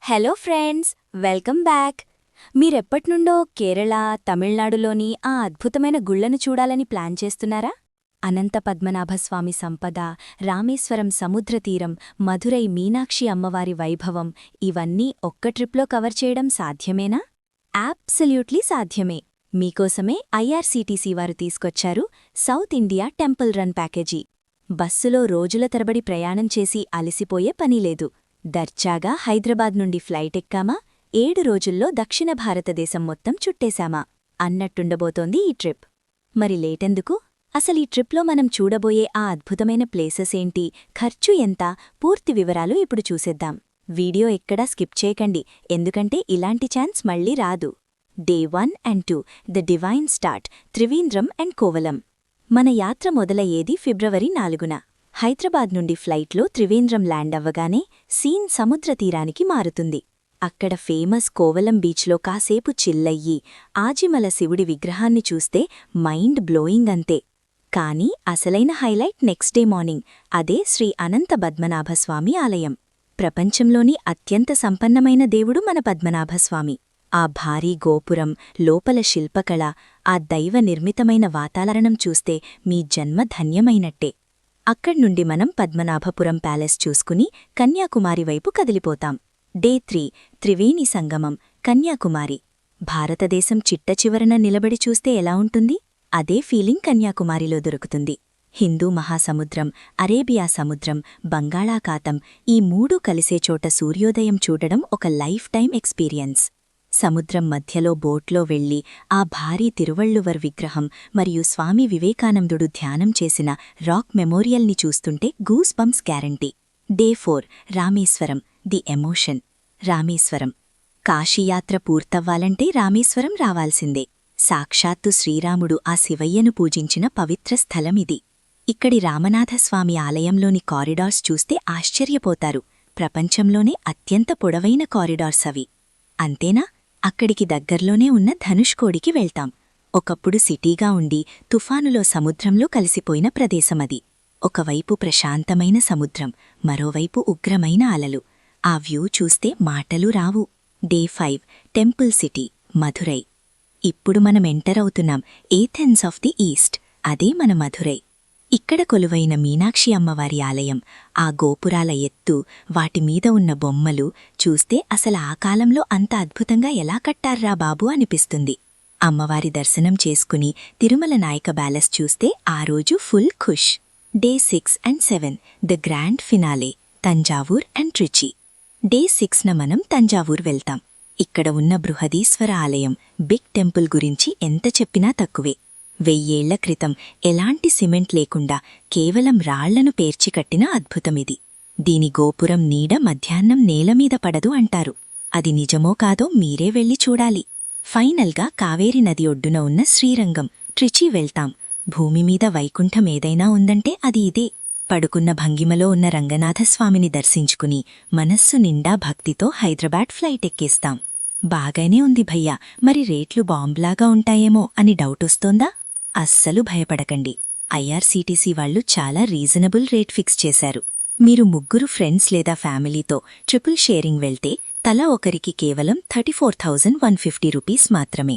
Hello friends, welcome back. మీరెప్పట్నుండో కేరళ, తమిళనాడులోని ఆ అద్భుతమైన గుళ్లను చూడాలని ప్లాన్ చేస్తున్నారా? అనంత పద్మనాభస్వామి సంపద, రామేశ్వరం సముద్రతీరం, మధురై మీనాక్షి అమ్మవారి వైభవం ఇవన్నీ ఒక్క ట్రిప్లో కవర్ చేయడం సాధ్యమేనా? యాబ్సల్యూట్లీ సాధ్యమే. మీకోసమే ఐఆర్సీటీసీ వారు తీసుకొచ్చారు south India temple run package. బస్సులో రోజుల తరబడి ప్రయాణం చేసి అలసిపోయే పనిలేదు. దర్జాగా హైదరాబాద్ నుండి ఫ్లైట్ ఎక్కామా, 7 రోజుల్లో దక్షిణ భారతదేశం మొత్తం చుట్టేశామా అన్నట్టుండబోతోంది ఈ ట్రిప్. మరి లేటెందుకు? అసలీ ట్రిప్లో మనం చూడబోయే ఆ అద్భుతమైన ప్లేసెస్ ఏంటి, ఖర్చు ఎంత, పూర్తి వివరాలు ఇప్పుడు చూసేద్దాం. వీడియో ఎక్కడా స్కిప్ చేయకండి, ఎందుకంటే ఇలాంటి ఛాన్స్ మళ్లీ రాదు. Day 1 and 2 the divine start, Trivandrum and Kovalam. మన యాత్ర మొదలయ్యేది ఫిబ్రవరి 4న. హైదరాబాద్ నుండి ఫ్లైట్లో త్రివేంద్రం ల్యాండ్ అవ్వగానే సీన్ సముద్రతీరానికి మారుతుంది. అక్కడ ఫేమస్ కోవలం బీచ్లో కాసేపు చిల్లయ్యి ఆజిమల శివుడి విగ్రహాన్ని చూస్తే మైండ్ బ్లోయింగ్ అంతే. కానీ అసలైన హైలైట్ నెక్స్ట్ డే మార్నింగ్, అదే శ్రీ అనంత పద్మనాభస్వామి ఆలయం. ప్రపంచంలోని అత్యంత సంపన్నమైన దేవుడు మన పద్మనాభస్వామి. ఆ భారీ గోపురం, లోపల శిల్పకళ, ఆ దైవ నిర్మితమైన వాతావరణం చూస్తే మీ జన్మ ధన్యమైనట్టే. అక్కడ్నుండి మనం పద్మనాభపురం ప్యాలెస్ చూసుకుని కన్యాకుమారి వైపు కదిలిపోతాం. డే 3 త్రివేణి సంగమం, కన్యాకుమారి. భారతదేశం చిట్టచివరన నిలబడి చూస్తే ఎలా ఉంటుంది? అదే ఫీలింగ్ కన్యాకుమారిలో దొరుకుతుంది. హిందూ మహాసముద్రం, అరేబియా సముద్రం, బంగాళాఖాతం ఈ మూడూ కలిసే చోట సూర్యోదయం చూడడం ఒక లైఫ్ టైం ఎక్స్పీరియన్స్. సముద్రం మధ్యలో బోట్లో వెళ్లి ఆ భారీ తిరువళ్ళువర్ విగ్రహం మరియు స్వామి వివేకానందుడు ధ్యానం చేసిన రాక్ మెమోరియల్ని చూస్తుంటే goose bumps guarantee. Day 4 Rameswaram, the emotion. Rameswaram. కాశీయాత్ర పూర్తవ్వాలంటే రామేశ్వరం రావాల్సిందే. సాక్షాత్తు శ్రీరాముడు ఆ శివయ్యను పూజించిన పవిత్ర స్థలమిది. ఇక్కడి రామనాథస్వామి ఆలయంలోని కారిడార్స్ చూస్తే ఆశ్చర్యపోతారు. ప్రపంచంలోనే అత్యంత పొడవైన కారిడార్స్ అవి. అంతేనా? అక్కడికి దగ్గర్లోనే ఉన్న ధనుష్కోడికి వెళ్తాం. ఒకప్పుడు సిటీగా ఉండి తుఫానులో సముద్రంలో కలిసిపోయిన ప్రదేశమది. ఒకవైపు ప్రశాంతమైన సముద్రం, మరోవైపు ఉగ్రమైన అలలు. ఆ వ్యూ చూస్తే మాటలు రావు. Day 5 temple city, Madurai. ఇప్పుడు మనం ఎంటర్ అవుతున్నాం ఏథెన్స్ ఆఫ్ ది ఈస్ట్, అదే మన మధురై. ఇక్కడ కొలువైన మీనాక్షి అమ్మవారి ఆలయం, ఆ గోపురాల ఎత్తు, వాటిమీద ఉన్న బొమ్మలు చూస్తే అసలు ఆ కాలంలో అంత అద్భుతంగా ఎలా కట్టార్రా బాబూ అనిపిస్తుంది. అమ్మవారి దర్శనం చేసుకుని తిరుమల నాయక బ్యాలెస్ చూస్తే ఆ రోజు ఫుల్ ఖుష్. Day 6 and 7 the grand finale, Thanjavur and Trichy. Day 6న మనం తంజావూర్ వెళ్తాం. ఇక్కడ ఉన్న బృహదీశ్వర ఆలయం, బిగ్ టెంపుల్ గురించి ఎంత చెప్పినా తక్కువే. 1000 ఏళ్ల క్రితం ఎలాంటి సిమెంట్ లేకుండా కేవలం రాళ్లను పేర్చికట్టిన అద్భుతమిది. దీని గోపురం నీడ మధ్యాహ్నం నేలమీద పడదు అంటారు. అది నిజమో కాదో మీరే వెళ్లి చూడాలి. ఫైనల్గా కావేరి నది ఒడ్డున ఉన్న శ్రీరంగం, ట్రిచి వెళ్తాం. భూమిమీద వైకుంఠమేదైనా ఉందంటే అది ఇదే. పడుకున్న భంగిమలో ఉన్న రంగనాథస్వామిని దర్శించుకుని మనస్సు నిండా భక్తితో హైదరాబాద్ ఫ్లైట్ ఎక్కేస్తాం. బాగానే ఉంది భయ్యా, మరి రేట్లు బాంబ్లాగా ఉంటాయేమో అని డౌటొస్తోందా? అస్సలు భయపడకండి. ఐఆర్సీటీసీ వాళ్లు చాలా రీజనబుల్ రేట్ ఫిక్స్ చేశారు. మీరు 3 ఫ్రెండ్స్ లేదా ఫ్యామిలీతో ట్రిపుల్ షేరింగ్ వెళ్తే తలా ఒకరికి కేవలం 34,150 రూపీస్ మాత్రమే.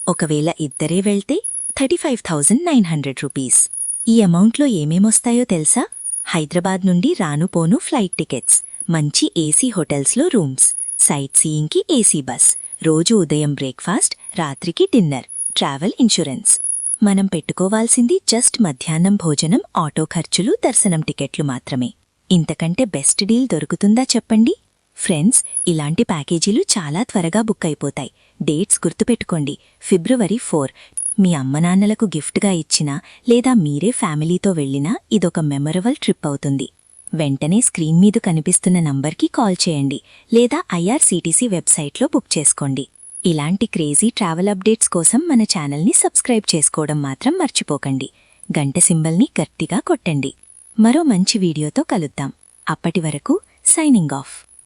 ఒకవేళ ఇద్దరే వెళ్తే 35,900 రూపీస్. ఈ అమౌంట్లో ఏమేమొస్తాయో తెలుసా? హైదరాబాద్ నుండి రానుపోను ఫ్లైట్ టికెట్స్, మంచి ఏసీ హోటల్స్లో రూమ్స్, సైట్ సీయింగ్కి ఏసీ బస్, రోజు ఉదయం బ్రేక్ఫాస్ట్, రాత్రికి డిన్నర్, ట్రావెల్ ఇన్సూరెన్స్. మనం పెట్టుకోవాల్సింది జస్ట్ మధ్యాహ్నం భోజనం, ఆటో ఖర్చులు, దర్శనం టికెట్లు మాత్రమే. ఇంతకంటే బెస్ట్ డీల్ దొరుకుతుందా చెప్పండి? ఫ్రెండ్స్, ఇలాంటి ప్యాకేజీలు చాలా త్వరగా బుక్ అయిపోతాయి. డేట్స్ గుర్తుపెట్టుకోండి. ఫిబ్రవరి 4. మీ అమ్మనాన్నలకు గిఫ్ట్గా ఇచ్చినా లేదా మీరే ఫ్యామిలీతో వెళ్లినా ఇదొక మెమరబుల్ ట్రిప్ అవుతుంది. వెంటనే స్క్రీన్ మీద కనిపిస్తున్న నంబర్కి కాల్ చేయండి లేదా ఐఆర్సీటీసీ వెబ్సైట్లో బుక్ చేసుకోండి. ఇలాంటి క్రేజీ ట్రావెల్ అప్డేట్స్ కోసం మన ఛానల్ని సబ్స్క్రైబ్ చేసుకోవడం మాత్రం మర్చిపోకండి. గంట సింబల్ని గట్టిగా కొట్టండి. మరో మంచి వీడియోతో కలుద్దాం. అప్పటి వరకు సైనింగ్ ఆఫ్.